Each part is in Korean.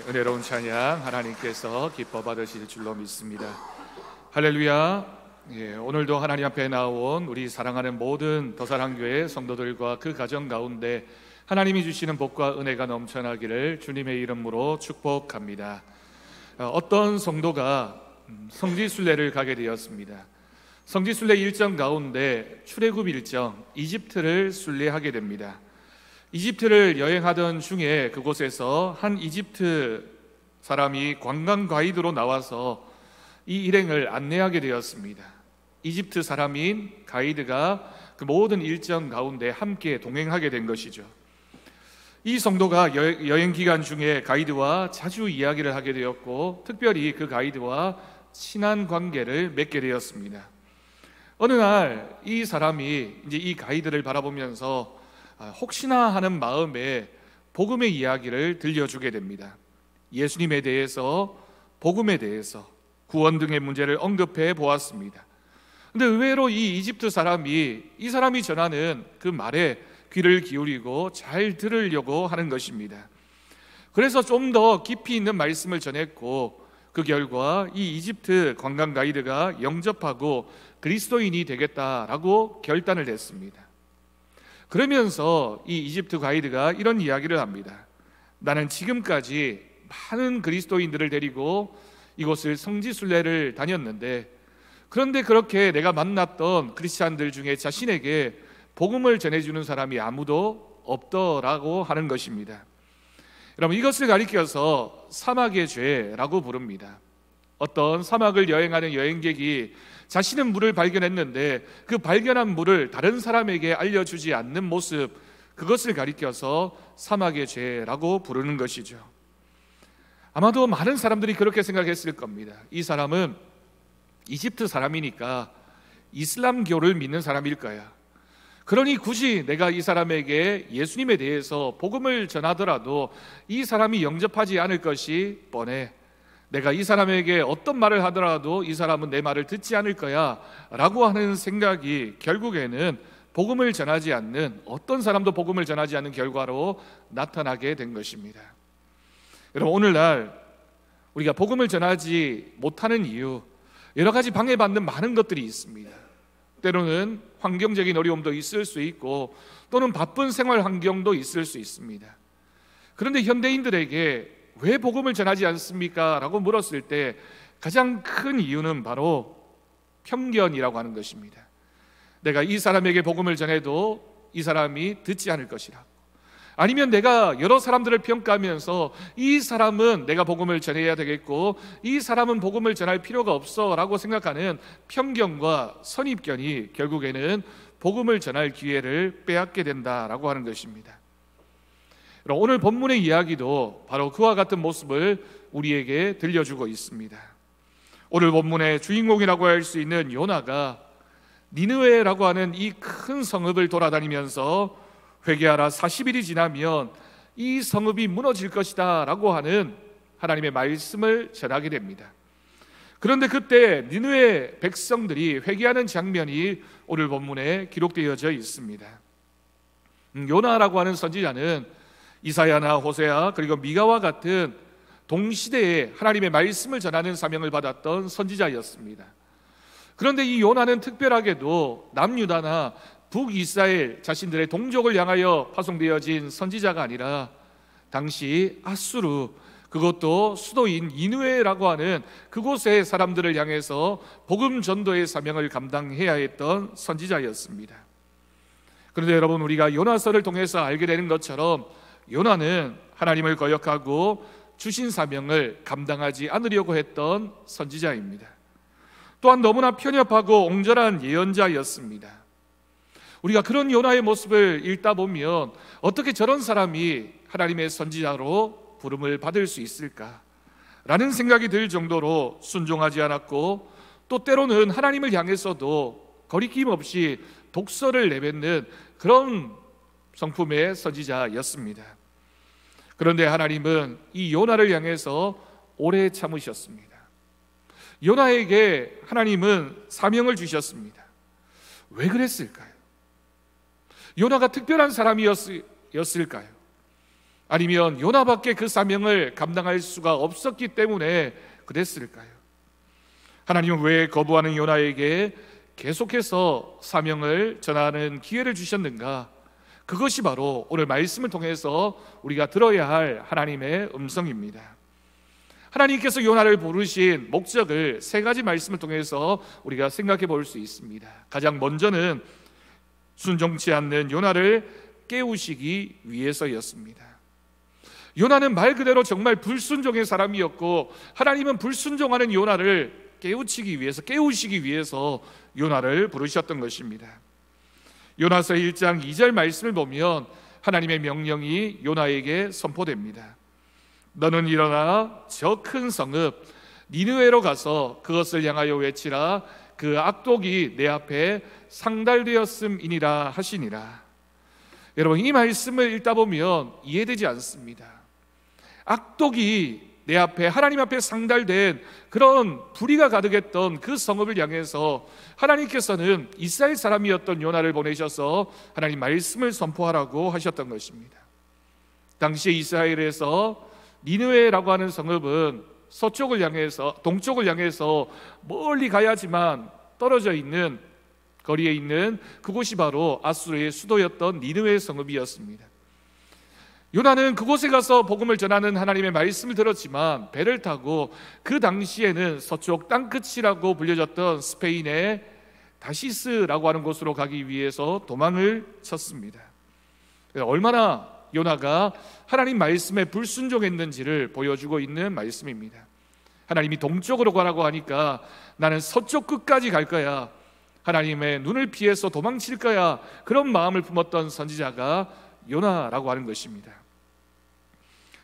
은혜로운 찬양 하나님께서 기뻐 받으실 줄로 믿습니다. 할렐루야. 오늘도 하나님 앞에 나온 우리 사랑하는 모든 더사랑교회 성도들과 그 가정 가운데 하나님이 주시는 복과 은혜가 넘쳐나기를 주님의 이름으로 축복합니다. 어떤 성도가 성지순례를 가게 되었습니다. 성지순례 일정 가운데 출애굽 일정 이집트를 순례하게 됩니다. 이집트를 여행하던 중에 그곳에서 한 이집트 사람이 관광 가이드로 나와서 이 일행을 안내하게 되었습니다. 이집트 사람인 가이드가 그 모든 일정 가운데 함께 동행하게 된 것이죠. 이 성도가 여행 기간 중에 가이드와 자주 이야기를 하게 되었고, 특별히 그 가이드와 친한 관계를 맺게 되었습니다. 어느 날 이 사람이 이제 이 가이드를 바라보면서 혹시나 하는 마음에 복음의 이야기를 들려주게 됩니다. 예수님에 대해서, 복음에 대해서, 구원 등의 문제를 언급해 보았습니다. 그런데 의외로 이 이집트 사람이 이 사람이 전하는 그 말에 귀를 기울이고 잘 들으려고 하는 것입니다. 그래서 좀 더 깊이 있는 말씀을 전했고, 그 결과 이 이집트 관광 가이드가 영접하고 그리스도인이 되겠다라고 결단을 했습니다. 그러면서 이 이집트 가이드가 이런 이야기를 합니다. 나는 지금까지 많은 그리스도인들을 데리고 이곳을 성지순례를 다녔는데, 그런데 그렇게 내가 만났던 크리스찬들 중에 자신에게 복음을 전해주는 사람이 아무도 없더라고 하는 것입니다. 여러분, 이것을 가리켜서 사막의 죄라고 부릅니다. 어떤 사막을 여행하는 여행객이 자신은 물을 발견했는데 그 발견한 물을 다른 사람에게 알려주지 않는 모습, 그것을 가리켜서 사막의 죄라고 부르는 것이죠. 아마도 많은 사람들이 그렇게 생각했을 겁니다. 이 사람은 이집트 사람이니까 이슬람교를 믿는 사람일 거야. 그러니 굳이 내가 이 사람에게 예수님에 대해서 복음을 전하더라도 이 사람이 영접하지 않을 것이 뻔해. 내가 이 사람에게 어떤 말을 하더라도 이 사람은 내 말을 듣지 않을 거야 라고 하는 생각이 결국에는 복음을 전하지 않는, 어떤 사람도 복음을 전하지 않는 결과로 나타나게 된 것입니다. 여러분, 오늘날 우리가 복음을 전하지 못하는 이유, 여러 가지 방해받는 많은 것들이 있습니다. 때로는 환경적인 어려움도 있을 수 있고, 또는 바쁜 생활 환경도 있을 수 있습니다. 그런데 현대인들에게 왜 복음을 전하지 않습니까? 라고 물었을 때 가장 큰 이유는 바로 편견이라고 하는 것입니다. 내가 이 사람에게 복음을 전해도 이 사람이 듣지 않을 것이라, 아니면 내가 여러 사람들을 평가하면서 이 사람은 내가 복음을 전해야 되겠고 이 사람은 복음을 전할 필요가 없어 라고 생각하는 편견과 선입견이 결국에는 복음을 전할 기회를 빼앗게 된다라고 하는 것입니다. 오늘 본문의 이야기도 바로 그와 같은 모습을 우리에게 들려주고 있습니다. 오늘 본문의 주인공이라고 할 수 있는 요나가 니느웨라고 하는 이 큰 성읍을 돌아다니면서 회개하라, 40일이 지나면 이 성읍이 무너질 것이다 라고 하는 하나님의 말씀을 전하게 됩니다. 그런데 그때 니느웨 백성들이 회개하는 장면이 오늘 본문에 기록되어져 있습니다. 요나라고 하는 선지자는 이사야나 호세아 그리고 미가와 같은 동시대에 하나님의 말씀을 전하는 사명을 받았던 선지자였습니다. 그런데 이 요나는 특별하게도 남유다나 북이스라엘 자신들의 동족을 향하여 파송되어진 선지자가 아니라 당시 아수르, 그것도 수도인 니느웨라고 하는 그곳의 사람들을 향해서 복음 전도의 사명을 감당해야 했던 선지자였습니다. 그런데 여러분, 우리가 요나서를 통해서 알게 되는 것처럼 요나는 하나님을 거역하고 주신 사명을 감당하지 않으려고 했던 선지자입니다. 또한 너무나 편협하고 옹졸한 예언자였습니다. 우리가 그런 요나의 모습을 읽다 보면 어떻게 저런 사람이 하나님의 선지자로 부름을 받을 수 있을까? 라는 생각이 들 정도로 순종하지 않았고, 또 때로는 하나님을 향해서도 거리낌 없이 독설을 내뱉는 그런 성품의 선지자였습니다. 그런데 하나님은 이 요나를 향해서 오래 참으셨습니다. 요나에게 하나님은 사명을 주셨습니다. 왜 그랬을까요? 요나가 특별한 사람이었을까요? 아니면 요나밖에 그 사명을 감당할 수가 없었기 때문에 그랬을까요? 하나님은 왜 거부하는 요나에게 계속해서 사명을 전하는 기회를 주셨는가? 그것이 바로 오늘 말씀을 통해서 우리가 들어야 할 하나님의 음성입니다. 하나님께서 요나를 부르신 목적을 세 가지 말씀을 통해서 우리가 생각해 볼 수 있습니다. 가장 먼저는 순종치 않는 요나를 깨우시기 위해서였습니다. 요나는 말 그대로 정말 불순종의 사람이었고, 하나님은 불순종하는 요나를 깨우시기 위해서 요나를 부르셨던 것입니다. 요나서 1장 2절 말씀을 보면 하나님의 명령이 요나에게 선포됩니다. 너는 일어나 저 큰 성읍 니느웨로 가서 그것을 향하여 외치라. 그 악독이 내 앞에 상달되었음이니라 하시니라. 여러분, 이 말씀을 읽다 보면 이해되지 않습니다. 악독이 내 앞에, 하나님 앞에 상달된 그런 불의가 가득했던 그 성읍을 향해서 하나님께서는 이스라엘 사람이었던 요나를 보내셔서 하나님 말씀을 선포하라고 하셨던 것입니다. 당시에 이스라엘에서 니느웨라고 하는 성읍은 서쪽을 향해서, 동쪽을 향해서 멀리 가야지만 떨어져 있는 거리에 있는 그곳이 바로 아수르의 수도였던 니느웨 성읍이었습니다. 요나는 그곳에 가서 복음을 전하는 하나님의 말씀을 들었지만 배를 타고 그 당시에는 서쪽 땅끝이라고 불려졌던 스페인의 다시스라고 하는 곳으로 가기 위해서 도망을 쳤습니다. 얼마나 요나가 하나님 말씀에 불순종했는지를 보여주고 있는 말씀입니다. 하나님이 동쪽으로 가라고 하니까 나는 서쪽 끝까지 갈 거야, 하나님의 눈을 피해서 도망칠 거야, 그런 마음을 품었던 선지자가 요나라고 하는 것입니다.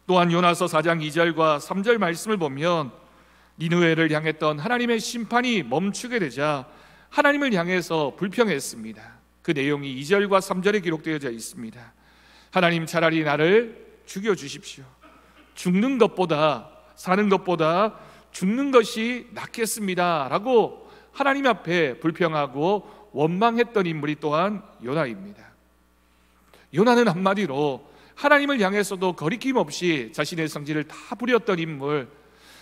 또한 요나서 4장 2절과 3절 말씀을 보면 니느웨를 향했던 하나님의 심판이 멈추게 되자 하나님을 향해서 불평했습니다. 그 내용이 2절과 3절에 기록되어져 있습니다. 하나님, 차라리 나를 죽여주십시오. 죽는 것보다, 사는 것보다 죽는 것이 낫겠습니다 라고 하나님 앞에 불평하고 원망했던 인물이 또한 요나입니다. 요나는 한마디로 하나님을 향해서도 거리낌 없이 자신의 성질을 다 부렸던 인물,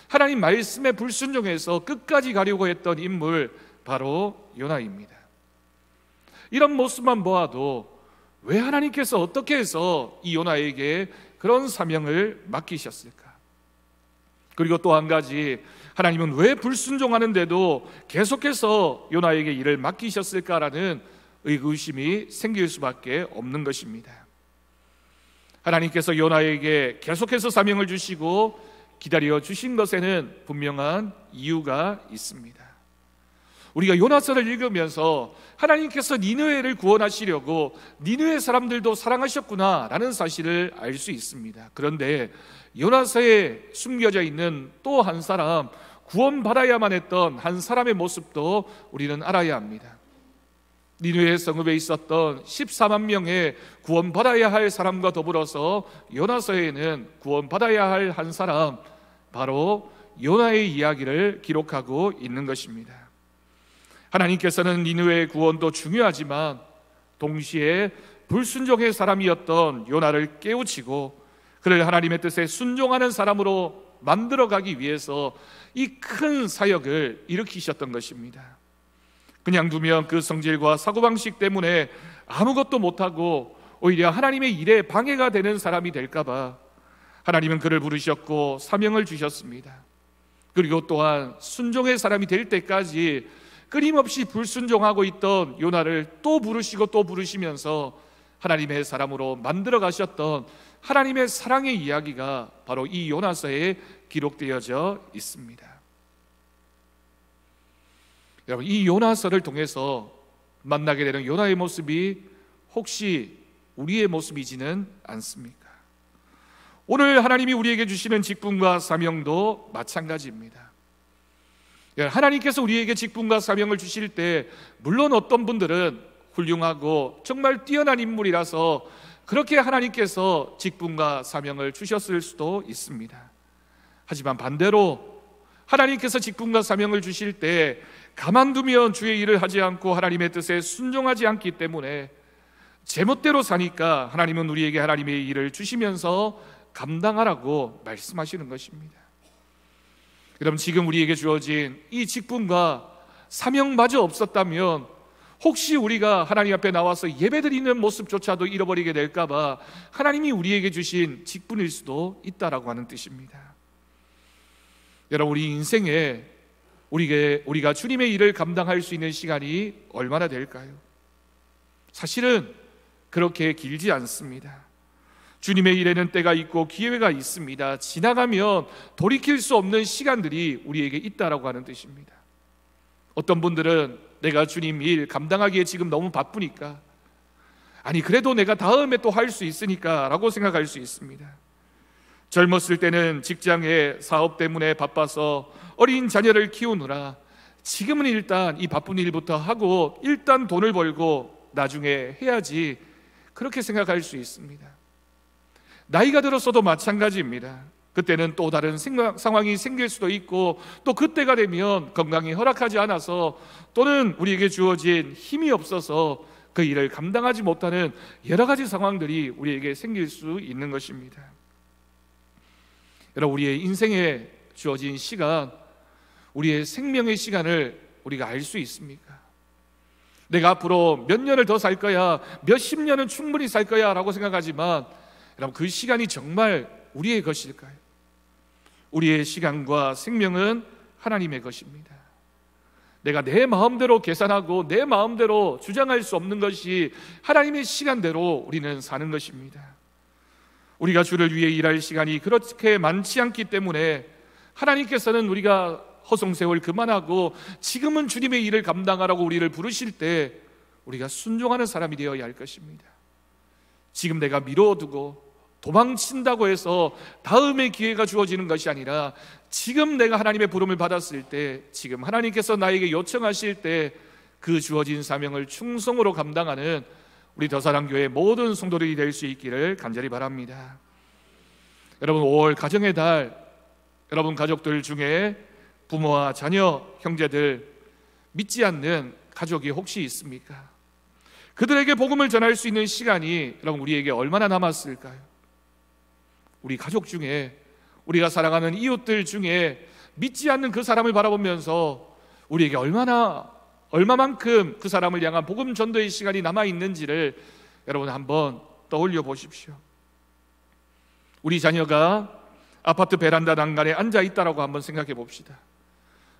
하나님 말씀에 불순종해서 끝까지 가려고 했던 인물, 바로 요나입니다. 이런 모습만 보아도 왜 하나님께서 어떻게 해서 이 요나에게 그런 사명을 맡기셨을까? 그리고 또 한 가지, 하나님은 왜 불순종하는데도 계속해서 요나에게 일을 맡기셨을까라는 의구심이 생길 수밖에 없는 것입니다. 하나님께서 요나에게 계속해서 사명을 주시고 기다려 주신 것에는 분명한 이유가 있습니다. 우리가 요나서를 읽으면서 하나님께서 니느웨를 구원하시려고 니느웨 사람들도 사랑하셨구나 라는 사실을 알 수 있습니다. 그런데 요나서에 숨겨져 있는 또 한 사람, 구원받아야만 했던 한 사람의 모습도 우리는 알아야 합니다. 니느웨 성읍에 있었던 14만 명의 구원받아야 할 사람과 더불어서 요나서에는 구원받아야 할 한 사람, 바로 요나의 이야기를 기록하고 있는 것입니다. 하나님께서는 니느웨의 구원도 중요하지만 동시에 불순종의 사람이었던 요나를 깨우치고 그를 하나님의 뜻에 순종하는 사람으로 만들어가기 위해서 이 큰 사역을 일으키셨던 것입니다. 그냥 두면 그 성질과 사고방식 때문에 아무것도 못하고 오히려 하나님의 일에 방해가 되는 사람이 될까봐 하나님은 그를 부르셨고 사명을 주셨습니다. 그리고 또한 순종의 사람이 될 때까지 끊임없이 불순종하고 있던 요나를 또 부르시고 또 부르시면서 하나님의 사람으로 만들어 가셨던 하나님의 사랑의 이야기가 바로 이 요나서에 기록되어져 있습니다. 여러분, 이 요나서를 통해서 만나게 되는 요나의 모습이 혹시 우리의 모습이지는 않습니까? 오늘 하나님이 우리에게 주시는 직분과 사명도 마찬가지입니다. 하나님께서 우리에게 직분과 사명을 주실 때 물론 어떤 분들은 훌륭하고 정말 뛰어난 인물이라서 그렇게 하나님께서 직분과 사명을 주셨을 수도 있습니다. 하지만 반대로 하나님께서 직분과 사명을 주실 때 가만두면 주의 일을 하지 않고 하나님의 뜻에 순종하지 않기 때문에 제멋대로 사니까 하나님은 우리에게 하나님의 일을 주시면서 감당하라고 말씀하시는 것입니다. 여러분, 지금 우리에게 주어진 이 직분과 사명마저 없었다면 혹시 우리가 하나님 앞에 나와서 예배드리는 모습조차도 잃어버리게 될까봐 하나님이 우리에게 주신 직분일 수도 있다라고 하는 뜻입니다. 여러분, 우리 인생에 우리가 주님의 일을 감당할 수 있는 시간이 얼마나 될까요? 사실은 그렇게 길지 않습니다. 주님의 일에는 때가 있고 기회가 있습니다. 지나가면 돌이킬 수 없는 시간들이 우리에게 있다라고 하는 뜻입니다. 어떤 분들은 내가 주님 일 감당하기에 지금 너무 바쁘니까, 아니 그래도 내가 다음에 또 할 수 있으니까 라고 생각할 수 있습니다. 젊었을 때는 직장에 사업 때문에 바빠서 어린 자녀를 키우느라 지금은 일단 이 바쁜 일부터 하고 일단 돈을 벌고 나중에 해야지, 그렇게 생각할 수 있습니다. 나이가 들었어도 마찬가지입니다. 그때는 또 다른 상황이 생길 수도 있고, 또 그때가 되면 건강이 허락하지 않아서 또는 우리에게 주어진 힘이 없어서 그 일을 감당하지 못하는 여러 가지 상황들이 우리에게 생길 수 있는 것입니다. 여러분, 우리의 인생에 주어진 시간, 우리의 생명의 시간을 우리가 알 수 있습니까? 내가 앞으로 몇 년을 더 살 거야, 몇십 년은 충분히 살 거야 라고 생각하지만, 여러분, 그 시간이 정말 우리의 것일까요? 우리의 시간과 생명은 하나님의 것입니다. 내가 내 마음대로 계산하고 내 마음대로 주장할 수 없는 것이 하나님의 시간대로 우리는 사는 것입니다. 우리가 주를 위해 일할 시간이 그렇게 많지 않기 때문에 하나님께서는 우리가 허송세월 그만하고 지금은 주님의 일을 감당하라고 우리를 부르실 때 우리가 순종하는 사람이 되어야 할 것입니다. 지금 내가 미뤄두고 도망친다고 해서 다음에 기회가 주어지는 것이 아니라, 지금 내가 하나님의 부름을 받았을 때, 지금 하나님께서 나에게 요청하실 때 그 주어진 사명을 충성으로 감당하는 우리 더사랑교회 모든 성도들이 될 수 있기를 간절히 바랍니다. 여러분, 5월 가정의 달, 여러분 가족들 중에 부모와 자녀, 형제들, 믿지 않는 가족이 혹시 있습니까? 그들에게 복음을 전할 수 있는 시간이 여러분 우리에게 얼마나 남았을까요? 우리 가족 중에, 우리가 사랑하는 이웃들 중에 믿지 않는 그 사람을 바라보면서 우리에게 얼마만큼 그 사람을 향한 복음 전도의 시간이 남아있는지를 여러분 한번 떠올려 보십시오. 우리 자녀가 아파트 베란다 난간에 앉아 있다라고 한번 생각해 봅시다.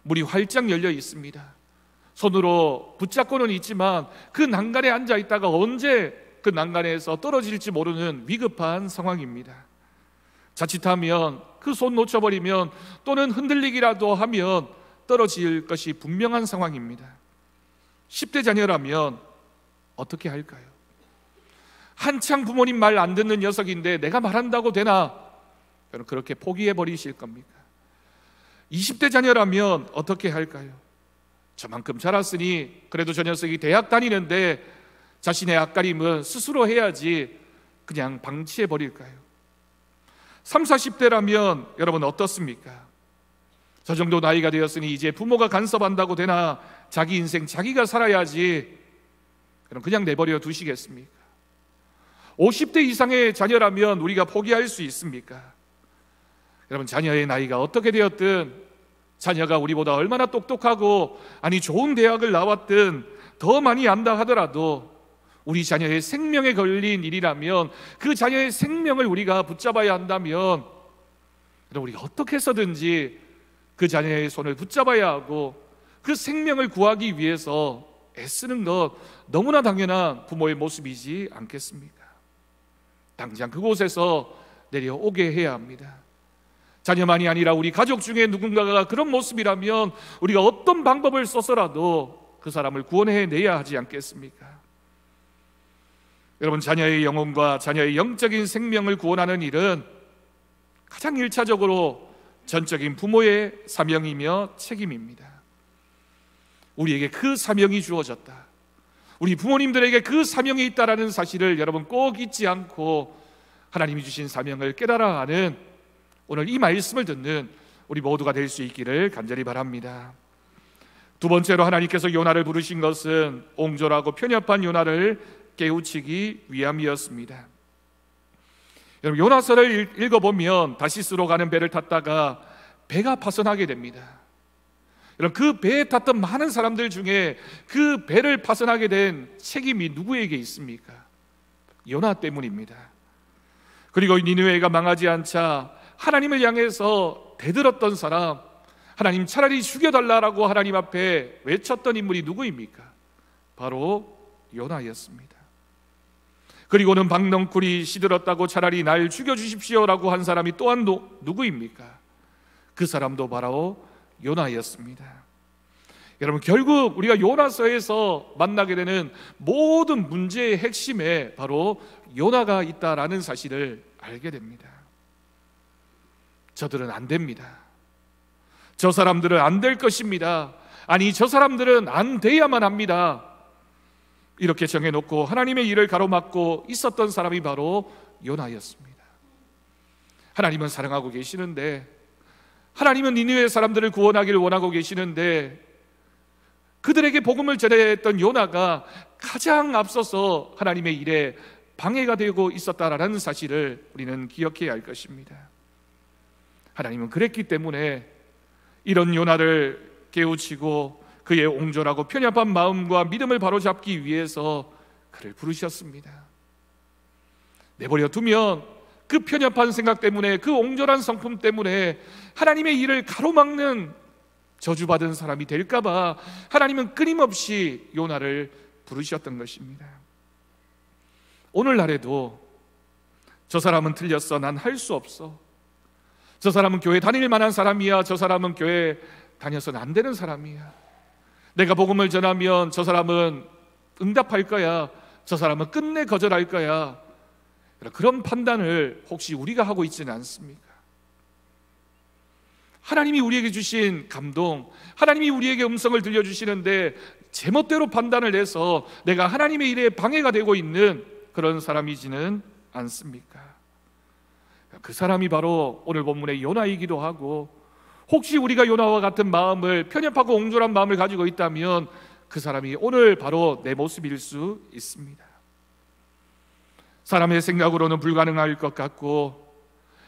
문이 활짝 열려 있습니다. 손으로 붙잡고는 있지만 그 난간에 앉아 있다가 언제 그 난간에서 떨어질지 모르는 위급한 상황입니다. 자칫하면 그 손 놓쳐버리면 또는 흔들리기라도 하면 떨어질 것이 분명한 상황입니다. 10대 자녀라면 어떻게 할까요? 한창 부모님 말 안 듣는 녀석인데 내가 말한다고 되나? 여러분, 그렇게 포기해버리실 겁니까? 20대 자녀라면 어떻게 할까요? 저만큼 자랐으니 그래도 저 녀석이 대학 다니는데 자신의 앞가림은 스스로 해야지, 그냥 방치해버릴까요? 30, 40대라면 여러분 어떻습니까? 저 정도 나이가 되었으니 이제 부모가 간섭한다고 되나? 자기 인생 자기가 살아야지, 그럼 그냥 내버려 두시겠습니까? 50대 이상의 자녀라면 우리가 포기할 수 있습니까? 여러분, 자녀의 나이가 어떻게 되었든, 자녀가 우리보다 얼마나 똑똑하고 아니 좋은 대학을 나왔든 더 많이 안다 하더라도 우리 자녀의 생명에 걸린 일이라면, 그 자녀의 생명을 우리가 붙잡아야 한다면 여러분, 우리가 어떻게 해서든지 그 자녀의 손을 붙잡아야 하고 그 생명을 구하기 위해서 애쓰는 것, 너무나 당연한 부모의 모습이지 않겠습니까? 당장 그곳에서 내려오게 해야 합니다. 자녀만이 아니라 우리 가족 중에 누군가가 그런 모습이라면 우리가 어떤 방법을 써서라도 그 사람을 구원해내야 하지 않겠습니까? 여러분, 자녀의 영혼과 자녀의 영적인 생명을 구원하는 일은 가장 1차적으로 전적인 부모의 사명이며 책임입니다. 우리에게 그 사명이 주어졌다, 우리 부모님들에게 그 사명이 있다라는 사실을 여러분 꼭 잊지 않고 하나님이 주신 사명을 깨달아 하는 오늘 이 말씀을 듣는 우리 모두가 될 수 있기를 간절히 바랍니다. 두 번째로 하나님께서 요나를 부르신 것은 옹졸하고 편협한 요나를 깨우치기 위함이었습니다. 여러분, 요나서를 읽어보면 다시스로 가는 배를 탔다가 배가 파손하게 됩니다. 여러분, 그 배에 탔던 많은 사람들 중에 그 배를 파손하게 된 책임이 누구에게 있습니까? 요나 때문입니다. 그리고 니느웨가 망하지 않자 하나님을 향해서 대들었던 사람, 하나님 차라리 죽여달라라고 하나님 앞에 외쳤던 인물이 누구입니까? 바로 요나였습니다. 그리고는 박넝쿨이 시들었다고 차라리 날 죽여주십시오라고 한 사람이 또한 누구입니까? 그 사람도 바로 요나였습니다. 여러분, 결국 우리가 요나서에서 만나게 되는 모든 문제의 핵심에 바로 요나가 있다라는 사실을 알게 됩니다. 저들은 안 됩니다. 저 사람들은 안 될 것입니다. 아니, 저 사람들은 안 돼야만 합니다. 이렇게 정해놓고 하나님의 일을 가로막고 있었던 사람이 바로 요나였습니다. 하나님은 사랑하고 계시는데, 하나님은 니느웨 사람들을 구원하기를 원하고 계시는데, 그들에게 복음을 전해야 했던 요나가 가장 앞서서 하나님의 일에 방해가 되고 있었다라는 사실을 우리는 기억해야 할 것입니다. 하나님은 그랬기 때문에 이런 요나를 깨우치고 그의 옹졸하고 편협한 마음과 믿음을 바로잡기 위해서 그를 부르셨습니다. 내버려 두면 그 편협한 생각 때문에, 그 옹졸한 성품 때문에 하나님의 일을 가로막는 저주받은 사람이 될까봐 하나님은 끊임없이 요나를 부르셨던 것입니다. 오늘날에도 저 사람은 틀렸어, 난 할 수 없어, 저 사람은 교회 다닐 만한 사람이야, 저 사람은 교회 다녀서는 안 되는 사람이야, 내가 복음을 전하면 저 사람은 응답할 거야, 저 사람은 끝내 거절할 거야, 그런 판단을 혹시 우리가 하고 있지는 않습니까? 하나님이 우리에게 주신 감동, 하나님이 우리에게 음성을 들려주시는데 제멋대로 판단을 해서 내가 하나님의 일에 방해가 되고 있는 그런 사람이지는 않습니까? 그 사람이 바로 오늘 본문의 요나이기도 하고, 혹시 우리가 요나와 같은 마음을, 편협하고 옹졸한 마음을 가지고 있다면 그 사람이 오늘 바로 내 모습일 수 있습니다. 사람의 생각으로는 불가능할 것 같고,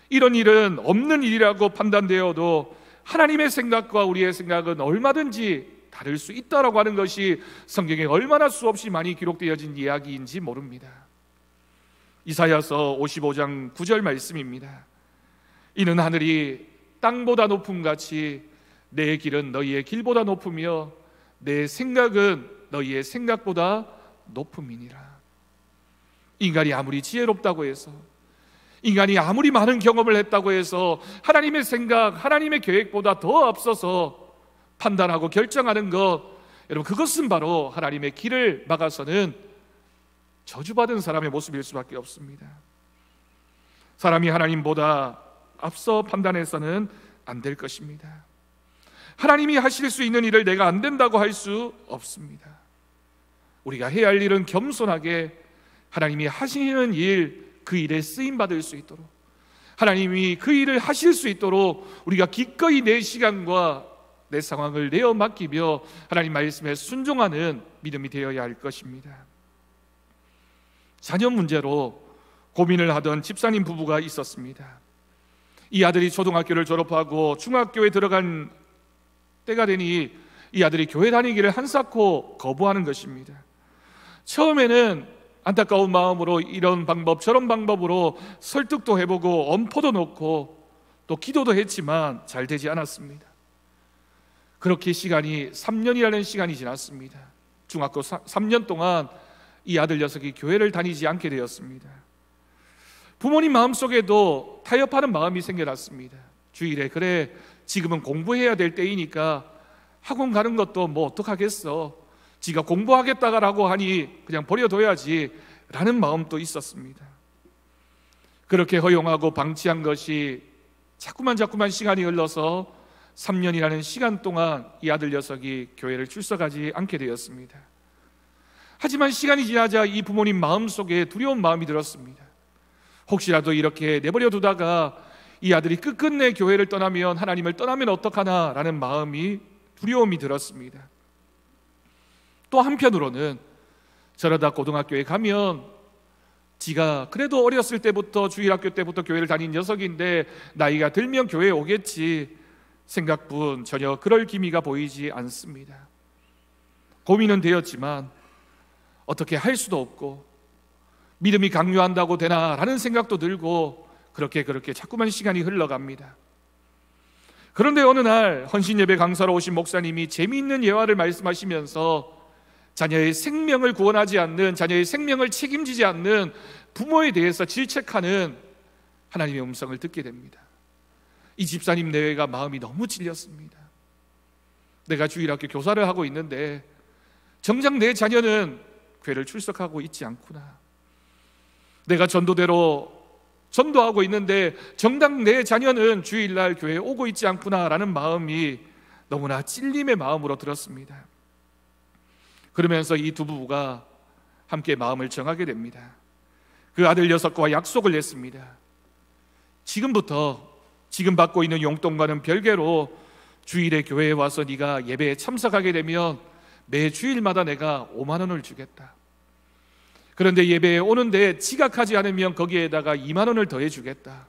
이런 일은 없는 일이라고 판단되어도 하나님의 생각과 우리의 생각은 얼마든지 다를 수 있다라고 하는 것이 성경에 얼마나 수없이 많이 기록되어진 이야기인지 모릅니다. 이사야서 55장 9절 말씀입니다. 이는 하늘이 땅보다 높음같이 내 길은 너희의 길보다 높으며 내 생각은 너희의 생각보다 높음이니라. 인간이 아무리 지혜롭다고 해서, 인간이 아무리 많은 경험을 했다고 해서 하나님의 생각, 하나님의 계획보다 더 앞서서 판단하고 결정하는 것, 여러분, 그것은 바로 하나님의 길을 막아서는 저주받은 사람의 모습일 수밖에 없습니다. 사람이 하나님보다 앞서 판단해서는 안 될 것입니다. 하나님이 하실 수 있는 일을 내가 안 된다고 할 수 없습니다. 우리가 해야 할 일은 겸손하게 하나님이 하시는 일, 그 일에 쓰임받을 수 있도록, 하나님이 그 일을 하실 수 있도록 우리가 기꺼이 내 시간과 내 상황을 내어 맡기며 하나님 말씀에 순종하는 믿음이 되어야 할 것입니다. 자녀 문제로 고민을 하던 집사님 부부가 있었습니다. 이 아들이 초등학교를 졸업하고 중학교에 들어간 때가 되니 이 아들이 교회 다니기를 한사코 거부하는 것입니다. 처음에는 안타까운 마음으로 이런 방법 저런 방법으로 설득도 해보고 엄포도 놓고 또 기도도 했지만 잘 되지 않았습니다. 그렇게 시간이 3년이라는 시간이 지났습니다. 중학교 3년 동안 이 아들 녀석이 교회를 다니지 않게 되었습니다. 부모님 마음속에도 타협하는 마음이 생겨났습니다. 주일에 그래 지금은 공부해야 될 때이니까 학원 가는 것도 뭐 어떡하겠어, 지가 공부하겠다라고 하니 그냥 버려둬야지 라는 마음도 있었습니다. 그렇게 허용하고 방치한 것이 자꾸만 시간이 흘러서 3년이라는 시간 동안 이 아들 녀석이 교회를 출석하지 않게 되었습니다. 하지만 시간이 지나자 이 부모님 마음속에 두려운 마음이 들었습니다. 혹시라도 이렇게 내버려 두다가 이 아들이 끝끝내 교회를 떠나면, 하나님을 떠나면 어떡하나 라는 마음이, 두려움이 들었습니다. 또 한편으로는 저러다 고등학교에 가면 지가 그래도 어렸을 때부터 주일학교 때부터 교회를 다닌 녀석인데 나이가 들면 교회에 오겠지 생각뿐 전혀 그럴 기미가 보이지 않습니다. 고민은 되었지만 어떻게 할 수도 없고 믿음이 강요한다고 되나라는 생각도 들고 그렇게 자꾸만 시간이 흘러갑니다. 그런데 어느 날 헌신예배 강사로 오신 목사님이 재미있는 예화를 말씀하시면서 자녀의 생명을 구원하지 않는, 자녀의 생명을 책임지지 않는 부모에 대해서 질책하는 하나님의 음성을 듣게 됩니다. 이 집사님 내외가 마음이 너무 찔렸습니다. 내가 주일학교 교사를 하고 있는데 정작 내 자녀는 교회를 출석하고 있지 않구나. 내가 전도대로 전도하고 있는데 정작 내 자녀는 주일날 교회에 오고 있지 않구나라는 마음이 너무나 찔림의 마음으로 들었습니다. 그러면서 이 두 부부가 함께 마음을 정하게 됩니다. 그 아들 녀석과 약속을 했습니다. 지금부터 지금 받고 있는 용돈과는 별개로 주일에 교회에 와서 네가 예배에 참석하게 되면 매 주일마다 내가 5만 원을 주겠다. 그런데 예배에 오는데 지각하지 않으면 거기에다가 2만 원을 더해 주겠다.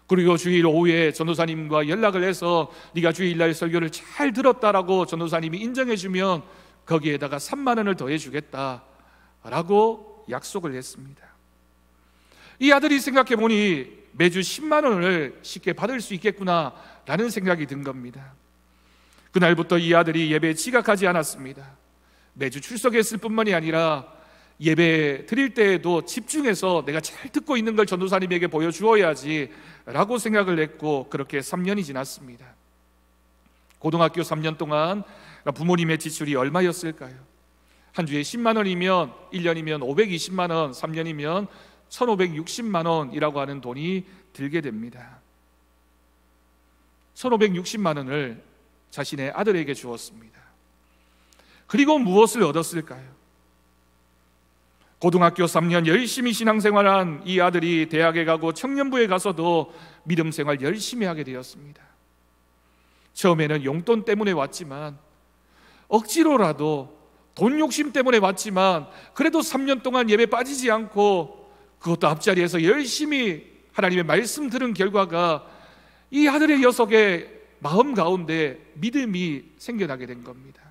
그리고 주일 오후에 전도사님과 연락을 해서 네가 주일날 설교를 잘 들었다라고 전도사님이 인정해 주면 거기에다가 3만 원을 더해 주겠다라고 약속을 했습니다. 이 아들이 생각해 보니 매주 10만 원을 쉽게 받을 수 있겠구나라는 생각이 든 겁니다. 그날부터 이 아들이 예배에 지각하지 않았습니다. 매주 출석했을 뿐만이 아니라 예배 드릴 때에도 집중해서 내가 잘 듣고 있는 걸 전도사님에게 보여주어야지 라고 생각을 했고, 그렇게 3년이 지났습니다. 고등학교 3년 동안 부모님의 지출이 얼마였을까요? 한 주에 10만 원이면 1년이면 520만 원, 3년이면 1560만 원이라고 하는 돈이 들게 됩니다. 1560만 원을 자신의 아들에게 주었습니다. 그리고 무엇을 얻었을까요? 고등학교 3년 열심히 신앙생활한 이 아들이 대학에 가고 청년부에 가서도 믿음 생활 열심히 하게 되었습니다. 처음에는 용돈 때문에 왔지만, 억지로라도 돈 욕심 때문에 왔지만, 그래도 3년 동안 예배 빠지지 않고 그것도 앞자리에서 열심히 하나님의 말씀 들은 결과가 이 아들의 녀석의 마음 가운데 믿음이 생겨나게 된 겁니다.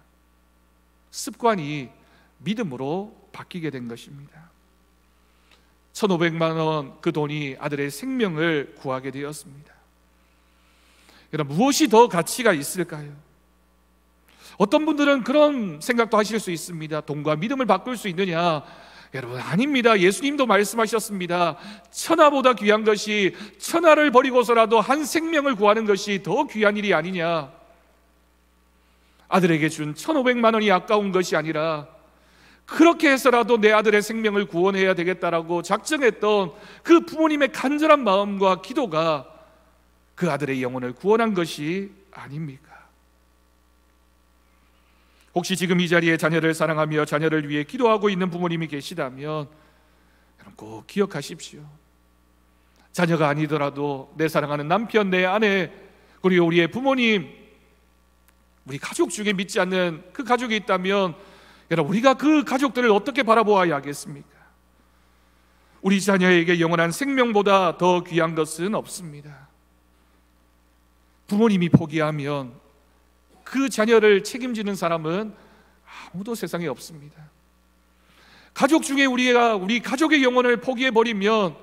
습관이 믿음으로 바뀌게 된 것입니다. 1,500만 원 그 돈이 아들의 생명을 구하게 되었습니다. 여러분, 무엇이 더 가치가 있을까요? 어떤 분들은 그런 생각도 하실 수 있습니다. 돈과 믿음을 바꿀 수 있느냐? 여러분, 아닙니다. 예수님도 말씀하셨습니다. 천하보다 귀한 것이, 천하를 버리고서라도 한 생명을 구하는 것이 더 귀한 일이 아니냐. 아들에게 준 1,500만 원이 아까운 것이 아니라 그렇게 해서라도 내 아들의 생명을 구원해야 되겠다라고 작정했던 그 부모님의 간절한 마음과 기도가 그 아들의 영혼을 구원한 것이 아닙니까? 혹시 지금 이 자리에 자녀를 사랑하며 자녀를 위해 기도하고 있는 부모님이 계시다면 여러분, 꼭 기억하십시오. 자녀가 아니더라도 내 사랑하는 남편, 내 아내, 그리고 우리의 부모님, 우리 가족 중에 믿지 않는 그 가족이 있다면 여러분, 우리가 그 가족들을 어떻게 바라보아야 하겠습니까? 우리 자녀에게 영원한 생명보다 더 귀한 것은 없습니다. 부모님이 포기하면 그 자녀를 책임지는 사람은 아무도 세상에 없습니다. 가족 중에 우리 가족의 영혼을 포기해버리면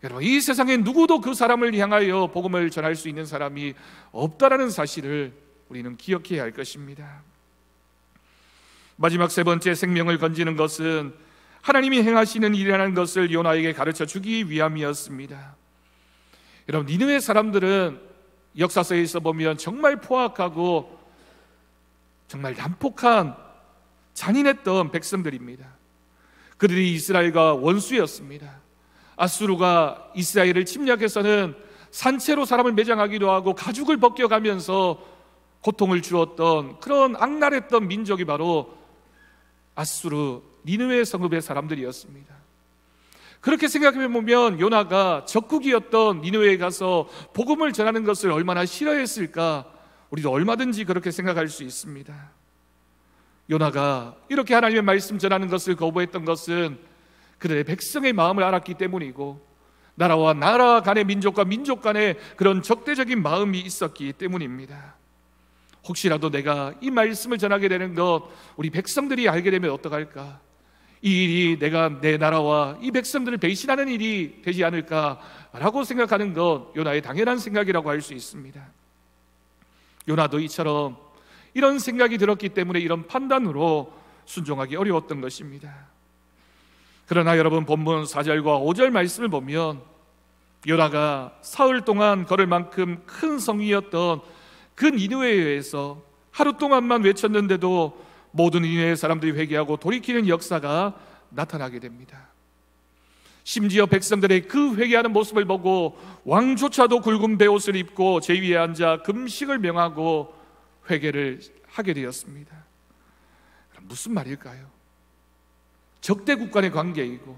여러분, 이 세상에 누구도 그 사람을 향하여 복음을 전할 수 있는 사람이 없다라는 사실을 우리는 기억해야 할 것입니다. 마지막 세 번째, 생명을 건지는 것은 하나님이 행하시는 일이라는 것을 요나에게 가르쳐 주기 위함이었습니다. 여러분, 니느웨 사람들은 역사서에서 보면 정말 포악하고 정말 난폭한 잔인했던 백성들입니다. 그들이 이스라엘과 원수였습니다. 아수르가 이스라엘을 침략해서는 산채로 사람을 매장하기도 하고 가죽을 벗겨가면서 고통을 주었던 그런 악랄했던 민족이 바로 아수르 니느웨 성읍의 사람들이었습니다. 그렇게 생각해 보면 요나가 적국이었던 니느웨에 가서 복음을 전하는 것을 얼마나 싫어했을까, 우리도 얼마든지 그렇게 생각할 수 있습니다. 요나가 이렇게 하나님의 말씀 전하는 것을 거부했던 것은 그들의 백성의 마음을 알았기 때문이고, 나라와 나라 간의, 민족과 민족 간의 그런 적대적인 마음이 있었기 때문입니다. 혹시라도 내가 이 말씀을 전하게 되는 것, 우리 백성들이 알게 되면 어떡할까? 이 일이 내가 내 나라와 이 백성들을 배신하는 일이 되지 않을까라고 생각하는 것, 요나의 당연한 생각이라고 할 수 있습니다. 요나도 이처럼 이런 생각이 들었기 때문에 이런 판단으로 순종하기 어려웠던 것입니다. 그러나 여러분, 본문 4절과 5절 말씀을 보면 요나가 사흘 동안 걸을 만큼 큰 성이었던 그 니느웨에서 하루 동안만 외쳤는데도 모든 니느웨 사람들이 회개하고 돌이키는 역사가 나타나게 됩니다. 심지어 백성들의 그 회개하는 모습을 보고 왕조차도 굵은 베옷을 입고 제 위에 앉아 금식을 명하고 회개를 하게 되었습니다. 무슨 말일까요? 적대국 간의 관계이고,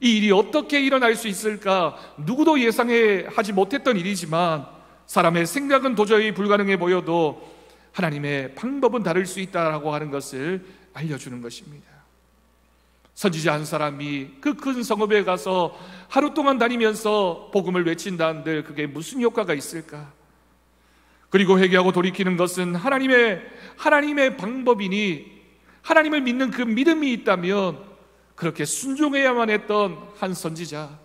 이 일이 어떻게 일어날 수 있을까 누구도 예상하지 못했던 일이지만, 사람의 생각은 도저히 불가능해 보여도 하나님의 방법은 다를 수 있다라고 하는 것을 알려주는 것입니다. 선지자 한 사람이 그 큰 성읍에 가서 하루 동안 다니면서 복음을 외친다는데 그게 무슨 효과가 있을까? 그리고 회개하고 돌이키는 것은 하나님의 방법이니, 하나님을 믿는 그 믿음이 있다면 그렇게 순종해야만 했던 한 선지자,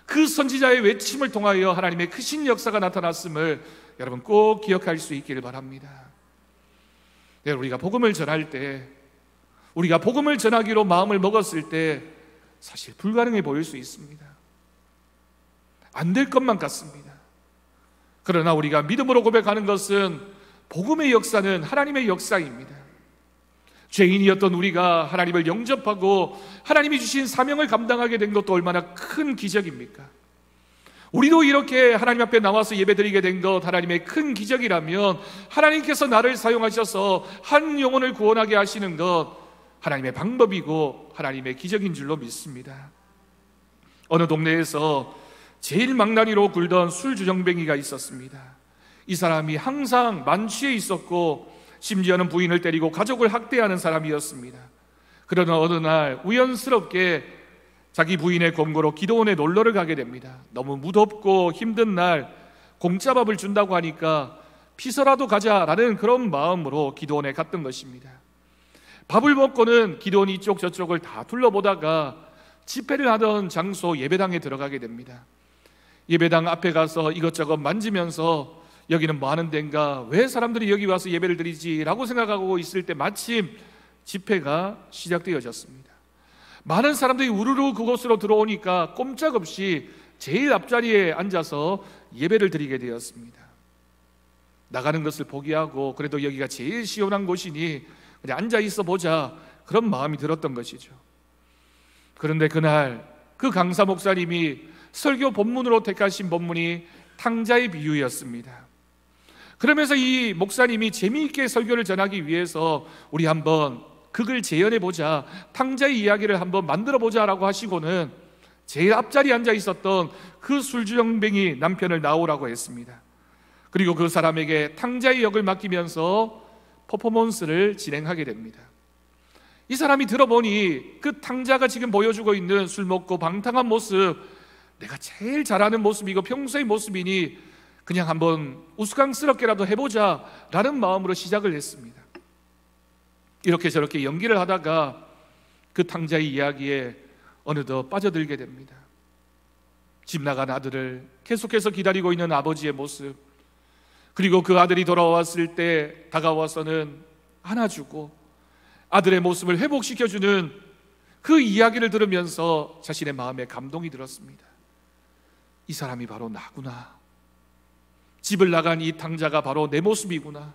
그 선지자의 외침을 통하여 하나님의 크신 역사가 나타났음을 여러분 꼭 기억할 수 있기를 바랍니다. 네, 우리가 복음을 전할 때, 우리가 복음을 전하기로 마음을 먹었을 때 사실 불가능해 보일 수 있습니다. 안 될 것만 같습니다. 그러나 우리가 믿음으로 고백하는 것은, 복음의 역사는 하나님의 역사입니다. 죄인이었던 우리가 하나님을 영접하고 하나님이 주신 사명을 감당하게 된 것도 얼마나 큰 기적입니까? 우리도 이렇게 하나님 앞에 나와서 예배드리게 된 것, 하나님의 큰 기적이라면, 하나님께서 나를 사용하셔서 한 영혼을 구원하게 하시는 것, 하나님의 방법이고 하나님의 기적인 줄로 믿습니다. 어느 동네에서 제일 망나니로 굴던 술주정뱅이가 있었습니다. 이 사람이 항상 만취해 있었고, 심지어는 부인을 때리고 가족을 학대하는 사람이었습니다. 그러나 어느 날 우연스럽게 자기 부인의 권고로 기도원에 놀러를 가게 됩니다. 너무 무덥고 힘든 날 공짜 밥을 준다고 하니까 피서라도 가자라는 그런 마음으로 기도원에 갔던 것입니다. 밥을 먹고는 기도원 이쪽 저쪽을 다 둘러보다가 집회를 하던 장소 예배당에 들어가게 됩니다. 예배당 앞에 가서 이것저것 만지면서 여기는 뭐 하는 데인가, 왜 사람들이 여기 와서 예배를 드리지 라고 생각하고 있을 때 마침 집회가 시작되어졌습니다. 많은 사람들이 우르르 그곳으로 들어오니까 꼼짝없이 제일 앞자리에 앉아서 예배를 드리게 되었습니다. 나가는 것을 포기하고 그래도 여기가 제일 시원한 곳이니 그냥 앉아 있어 보자, 그런 마음이 들었던 것이죠. 그런데 그날 그 강사 목사님이 설교 본문으로 택하신 본문이 탕자의 비유였습니다. 그러면서 이 목사님이 재미있게 설교를 전하기 위해서 우리 한번 극을 재현해보자, 탕자의 이야기를 한번 만들어보자라고 하시고는 제일 앞자리에 앉아 있었던 그 술주정뱅이 남편을 나오라고 했습니다. 그리고 그 사람에게 탕자의 역을 맡기면서 퍼포먼스를 진행하게 됩니다. 이 사람이 들어보니 그 탕자가 지금 보여주고 있는 술 먹고 방탕한 모습, 내가 제일 잘하는 모습이고 평소의 모습이니 그냥 한번 우스꽝스럽게라도 해보자 라는 마음으로 시작을 했습니다. 이렇게 저렇게 연기를 하다가 그 탕자의 이야기에 어느덧 빠져들게 됩니다. 집 나간 아들을 계속해서 기다리고 있는 아버지의 모습, 그리고 그 아들이 돌아왔을 때 다가와서는 안아주고 아들의 모습을 회복시켜주는 그 이야기를 들으면서 자신의 마음에 감동이 들었습니다. 이 사람이 바로 나구나. 집을 나간 이 탕자가 바로 내 모습이구나.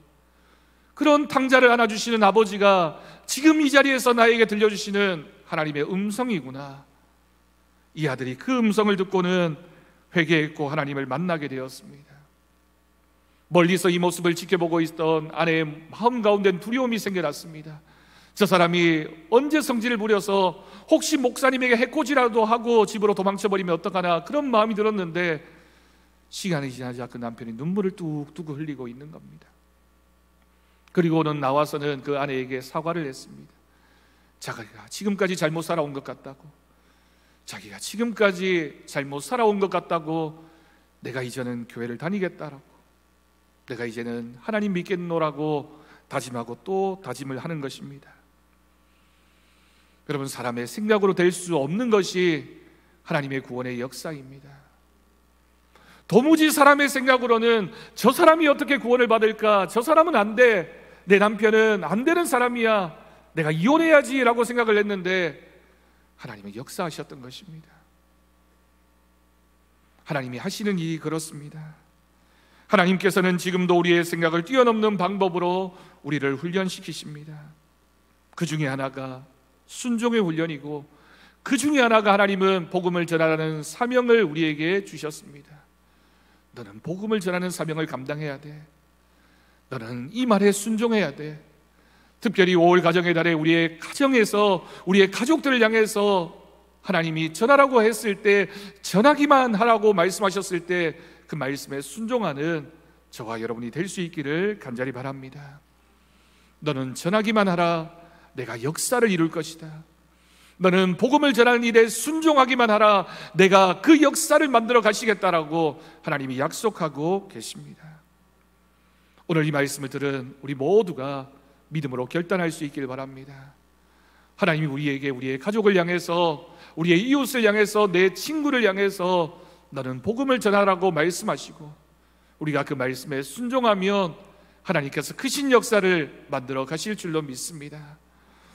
그런 탕자를 안아주시는 아버지가 지금 이 자리에서 나에게 들려주시는 하나님의 음성이구나. 이 아들이 그 음성을 듣고는 회개했고 하나님을 만나게 되었습니다. 멀리서 이 모습을 지켜보고 있던 아내의 마음 가운데는 두려움이 생겨났습니다. 저 사람이 언제 성질을 부려서 혹시 목사님에게 해코지라도 하고 집으로 도망쳐버리면 어떡하나, 그런 마음이 들었는데 시간이 지나자 그 남편이 눈물을 뚝뚝 흘리고 있는 겁니다. 그리고는 나와서는 그 아내에게 사과를 했습니다. 자기가 지금까지 잘못 살아온 것 같다고, 자기가 지금까지 잘못 살아온 것 같다고, 내가 이제는 교회를 다니겠다라고, 내가 이제는 하나님 믿겠노라고 다짐하고 또 다짐을 하는 것입니다. 여러분, 사람의 생각으로 될 수 없는 것이 하나님의 구원의 역사입니다. 도무지 사람의 생각으로는 저 사람이 어떻게 구원을 받을까, 저 사람은 안 돼, 내 남편은 안 되는 사람이야, 내가 이혼해야지 라고 생각을 했는데 하나님은 역사하셨던 것입니다. 하나님이 하시는 일이 그렇습니다. 하나님께서는 지금도 우리의 생각을 뛰어넘는 방법으로 우리를 훈련시키십니다. 그 중에 하나가 순종의 훈련이고, 그 중에 하나가 하나님은 복음을 전하라는 사명을 우리에게 주셨습니다. 너는 복음을 전하는 사명을 감당해야 돼. 너는 이 말에 순종해야 돼. 특별히 5월 가정의 달에 우리의 가정에서, 우리의 가족들을 향해서 하나님이 전하라고 했을 때, 전하기만 하라고 말씀하셨을 때 그 말씀에 순종하는 저와 여러분이 될 수 있기를 간절히 바랍니다. 너는 전하기만 하라. 내가 역사를 이룰 것이다. 너는 복음을 전하는 일에 순종하기만 하라. 내가 그 역사를 만들어 가시겠다라고 하나님이 약속하고 계십니다. 오늘 이 말씀을 들은 우리 모두가 믿음으로 결단할 수 있길 바랍니다. 하나님이 우리에게, 우리의 가족을 향해서, 우리의 이웃을 향해서, 내 친구를 향해서 너는 복음을 전하라고 말씀하시고, 우리가 그 말씀에 순종하면 하나님께서 크신 역사를 만들어 가실 줄로 믿습니다.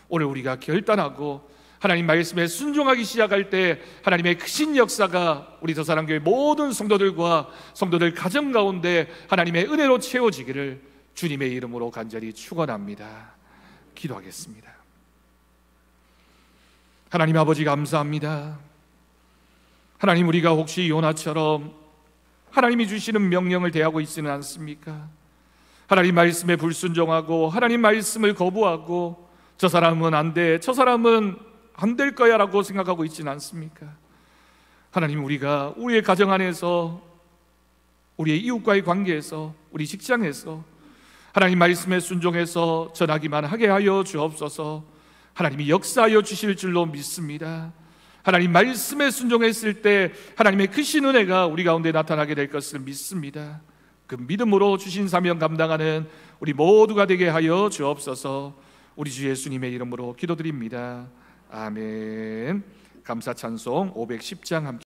오늘 우리가 결단하고 하나님 말씀에 순종하기 시작할 때 하나님의 크신 역사가 우리 더사랑교회 모든 성도들과 성도들 가정 가운데 하나님의 은혜로 채워지기를 주님의 이름으로 간절히 축원합니다. 기도하겠습니다. 하나님 아버지, 감사합니다. 하나님, 우리가 혹시 요나처럼 하나님이 주시는 명령을 대하고 있지는 않습니까? 하나님 말씀에 불순종하고 하나님 말씀을 거부하고 저 사람은 안 돼, 저 사람은 안 될 거야 라고 생각하고 있지는 않습니까? 하나님, 우리가 우리의 가정 안에서, 우리의 이웃과의 관계에서, 우리 직장에서 하나님 말씀에 순종해서 전하기만 하게 하여 주옵소서. 하나님이 역사하여 주실 줄로 믿습니다. 하나님 말씀에 순종했을 때 하나님의 크신 은혜가 우리 가운데 나타나게 될 것을 믿습니다. 그 믿음으로 주신 사명 감당하는 우리 모두가 되게 하여 주옵소서. 우리 주 예수님의 이름으로 기도드립니다. 아멘. 감사 찬송 510장 함께